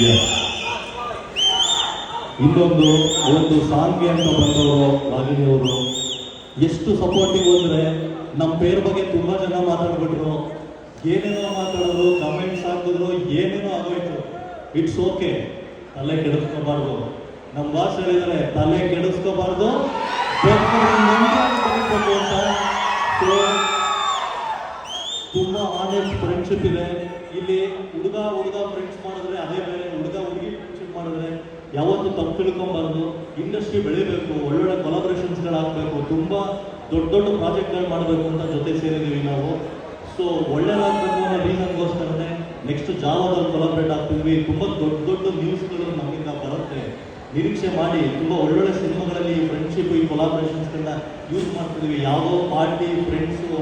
Yes. ಇನ್ನೊಂದು ಒಂದು ಸಾಂಗ್ಗೆ ಅಂತ ಬಂದವರು ರಾಗಿಣಿ ಅವರು ಎಷ್ಟು ಸಪೋರ್ಟಿವ್ ಅಂದರೆ ನಮ್ಮ ಪೇರ್ ಬಗ್ಗೆ ತುಂಬಾ ಜನ ಮಾತಾಡ್ಬಿಟ್ರು, ಏನೇನೋ ಮಾತಾಡೋದು, ಕಮೆಂಟ್ಸ್ ಹಾಕಿದ್ರು, ಏನೇನೋ ಆಗೋಯ್ತು. ಇಟ್ಸ್ ಓಕೆ, ತಲೆ ಕೆಡಿಸ್ಕೋಬಾರ್ದು. ನಮ್ಮ ಬಾಸ್ ಹೇಳಿದರೆ ತಲೆ ಕೆಡಿಸ್ಕೋಬಾರ್ದು ಅಂತ. ತುಂಬಾ ಆನೆಸ್ಟ್ ಫ್ರೆಂಡ್ಶಿಪ್ ಇದೆ ಇಲ್ಲಿ. ಹುಡುಗ ಫ್ರೆಂಡ್ಸ್ ಮಾಡಿದ್ರೆ ಅದೇ ಬೇರೆ, ಹುಡುಗ ಹುಡುಗಿ ಫ್ರೆಂಡ್ಶಿಪ್ ಮಾಡಿದ್ರೆ ಯಾವತ್ತೂ ತಪ್ಪು ತಿಳ್ಕೊಬಾರ್ದು. ಇಂಡಸ್ಟ್ರಿ ಬೆಳಿಬೇಕು, ಒಳ್ಳೊಳ್ಳೆ ಕೊಲಾಬ್ರೇಷನ್ಸ್ಗಳಾಗಬೇಕು, ತುಂಬ ದೊಡ್ಡ ದೊಡ್ಡ ಪ್ರಾಜೆಕ್ಟ್ಗಳು ಮಾಡಬೇಕು ಅಂತ ಜೊತೆ ಸೇರಿದ್ದೀವಿ ನಾವು. ಸೊ ಒಳ್ಳೇದಾಗಬೇಕು ಅನ್ನೋ ರೀಸನ್ಗೋಸ್ಕರನೇ ನೆಕ್ಸ್ಟ್ ಜಾವದಲ್ಲಿ ಕೊಲಾಬ್ರೇಟ್ ಆಗ್ತಿದ್ವಿ. ತುಂಬ ದೊಡ್ಡ ದೊಡ್ಡ ನ್ಯೂಸ್ಗಳು ನಮ್ಮಿಂದ ಬರುತ್ತೆ, ನಿರೀಕ್ಷೆ ಮಾಡಿ. ತುಂಬ ಒಳ್ಳೊಳ್ಳೆ ಸಿನಿಮಾಗಳಲ್ಲಿ ಈ ಫ್ರೆಂಡ್ಶಿಪ್, ಈ ಕೊಲಾಬ್ರೇಷನ್ಸ್ಗಳನ್ನ ಯೂಸ್ ಮಾಡ್ತಿದ್ವಿ. ಯಾವುದೋ ಪಾರ್ಟಿ, ಫ್ರೆಂಡ್ಸು,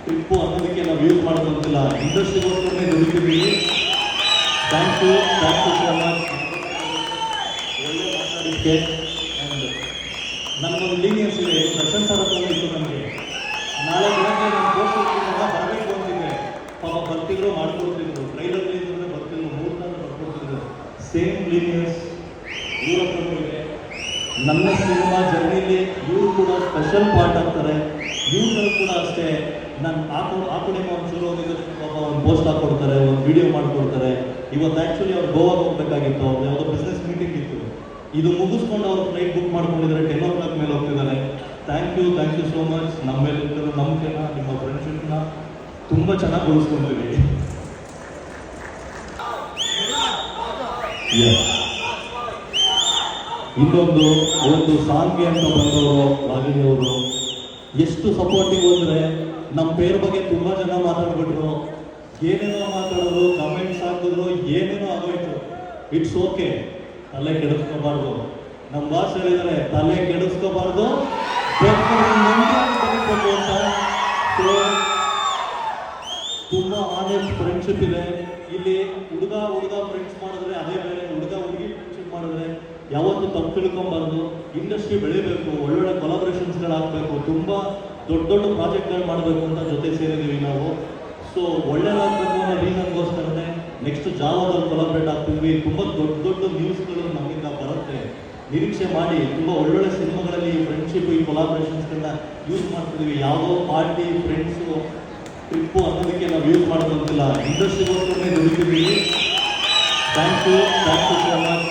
ಟ್ರಿಪ್ಪು ಅನ್ನೋದಕ್ಕೆ ನಾವು ಯೂಸ್ ಮಾಡೋದಂತಿಲ್ಲ, ಇಂಡಸ್ಟ್ರಿಗೋಸ್ಕರನೇ ದುಡಿತೀವಿ. Thank you so much. ಒಳ್ಳೆ ಮಾತಾಡೋಕ್ಕೆ. ಆ್ಯಂಡ್ ನನಗೊಂದು ಲೀನಿಯನ್ಸ್ ಇದೆ, ದರ್ಶನ್ ಸರ್ ಹತ್ರ ಇತ್ತು ನನಗೆ. ನಾಳೆ ಬೆಳಗ್ಗೆ ನಾನು ಪೋಸ್ಟ್ ಬರಬೇಕು ಅಂತಿದ್ದೆ, ಪಾಪ ಬರ್ತಿದ್ರು, ಮಾಡ್ಕೊಡ್ತಿದ್ರು. ಟ್ರೈಲರ್ ರಿಲೀಸ್ ಅಂದರೆ ಬರ್ತಿದ್ರು, 3 ತಾಸು ಬರ್ಕೊಡ್ತಿದ್ರು. ಸೇಮ್ ಲೀನಿಯನ್ಸ್ ಇವ್ರ ಹತ್ರನೂ ಇದೆ. ನನ್ನ ಸಿನಿಮಾ ಜರ್ನಿಲಿ ಇವರು ಕೂಡ ಸ್ಪೆಷಲ್ ಪಾರ್ಟ್ ಆಗ್ತಾರೆ. ಇವ್ರುಗಳು ಕೂಡ ಅಷ್ಟೇ. ನಾನು ಹಾಕೊಂಡಿಮ್ಮ ಒಂಚೂರು ಹೋಗಿದ್ದು ಪಾಪ ಒಂದು ಪೋಸ್ಟ್ ಹಾಕ್ಕೊಡ್ತಾರೆ, ಒಂದು ವಿಡಿಯೋ ಮಾಡಿಕೊಡ್ತಾರೆ. ಇವತ್ತು ಆ್ಯಕ್ಚುಲಿ ಅವ್ರು ಗೋವಾಗೆ ಹೋಗ್ಬೇಕಾಗಿತ್ತು, ಅವ್ರದ್ದು ಯಾವುದೋ ಬಿಸ್ನೆಸ್ ಮೀಟಿಂಗ್ ಇತ್ತು. ಇದು ಮುಗಿಸ್ಕೊಂಡು ಅವ್ರು ಫ್ಲೈಟ್ ಬುಕ್ ಮಾಡ್ಕೊಂಡಿದ್ದಾರೆ, 10 o'clock ಮೇಲೆ ಹೋಗ್ತಿದ್ದಾರೆ. Thank you so much. ನಮ್ಮ ಮೇಲೆ ನಂಬಿಕೆನ, ನಿಮ್ಮ ಫ್ರೆಂಡ್ಶಿಪ್ನ ತುಂಬ ಚೆನ್ನಾಗಿ ಉಳಿಸ್ಕೊಂಡಿದ್ದೀವಿ. ಇನ್ನೊಂದು ಒಂದು ಸಾಂಗ್ಗೆ ಅಂತ ಬಂದವರು ರಾಗಿಣಿ ಅವರು ಎಷ್ಟು ಸಪೋರ್ಟಿವ್ ಅಂದರೆ ನಮ್ಮ ಪೇರ್ ಬಗ್ಗೆ ತುಂಬ ಜನ ಮಾತಾಡ್ಬಿಟ್ರು, ಏನೇನೋ ಮಾತಾಡೋದು, ಕಮೆಂಟ್ಸ್ ಹಾಕಿದ್ರು, ಏನೇನೋ ಆಗೋಯ್ತು. ಇಟ್ಸ್ ಓಕೆ, ತಲೆ ಕೆಡಿಸ್ಕೋಬಾರ್ದು. ನಮ್ಮ ಬಾಸ್ ಹೇಳಿದರೆ ತಲೆ ಕೆಡಿಸ್ಕೋಬಾರ್ದು ಅಂತ. ತುಂಬ ಆನೆಸ್ಟ್ ಫ್ರೆಂಡ್ಶಿಪ್ ಇದೆ ಇಲ್ಲಿ. ಹುಡುಗ ಫ್ರೆಂಡ್ಸ್ ಮಾಡಿದ್ರೆ ಅದೇ ಬೇರೆ, ಹುಡುಗ ಹುಡುಗಿ ಫ್ರೆಂಡ್ಶಿಪ್ ಮಾಡಿದ್ರೆ ಯಾವತ್ತೂ ತಪ್ಪು ತಿಳ್ಕೊಬಾರ್ದು. ಇಂಡಸ್ಟ್ರಿ ಬೆಳಿಬೇಕು, ಒಳ್ಳೊಳ್ಳೆ ಕೊಲಾಬ್ರೇಷನ್ಸ್ಗಳಾಗಬೇಕು, ತುಂಬ ದೊಡ್ಡ ದೊಡ್ಡ ಪ್ರಾಜೆಕ್ಟ್ಗಳು ಮಾಡಬೇಕು ಅಂತ ಜೊತೆ ಸೇರಿದ್ದೀವಿ ನಾವು. ಸೊ ಒಳ್ಳೇದಾಗಬೇಕು ಅನ್ನೋ ರೀಸನ್ಗೋಸ್ಕರನೇ ನೆಕ್ಸ್ಟ್ ಜಾವದಲ್ಲಿ ಕೊಲಾಬ್ರೇಟ್ ಆಗ್ತಿದ್ವಿ. ತುಂಬ ದೊಡ್ಡ ದೊಡ್ಡ ನ್ಯೂಸ್ಗಳು ನಮ್ಮಿಂದ ಬರುತ್ತೆ, ನಿರೀಕ್ಷೆ ಮಾಡಿ. ತುಂಬ ಒಳ್ಳೊಳ್ಳೆ ಸಿನಿಮಾಗಳಲ್ಲಿ ಈ ಫ್ರೆಂಡ್ಶಿಪ್, ಈ ಕೊಲಾಬ್ರೇಷನ್ಸ್ಗಳನ್ನ ಯೂಸ್ ಮಾಡ್ತಿದ್ವಿ. ಯಾವುದೋ ಪಾರ್ಟಿ, ಫ್ರೆಂಡ್ಸು, ಟ್ರಿಪ್ಪು ಅನ್ನೋದಕ್ಕೆ ನಾವು ಯೂಸ್ ಮಾಡೋದಂತಿಲ್ಲ, ಇಂಡಸ್ಟ್ರಿಗೋಸ್ಕರನೇ ದುಡಿತೀವಿ. Thank you so much.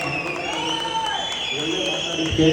ಒಳ್ಳೆ ಮಾತಾಡೋಕ್ಕೆ.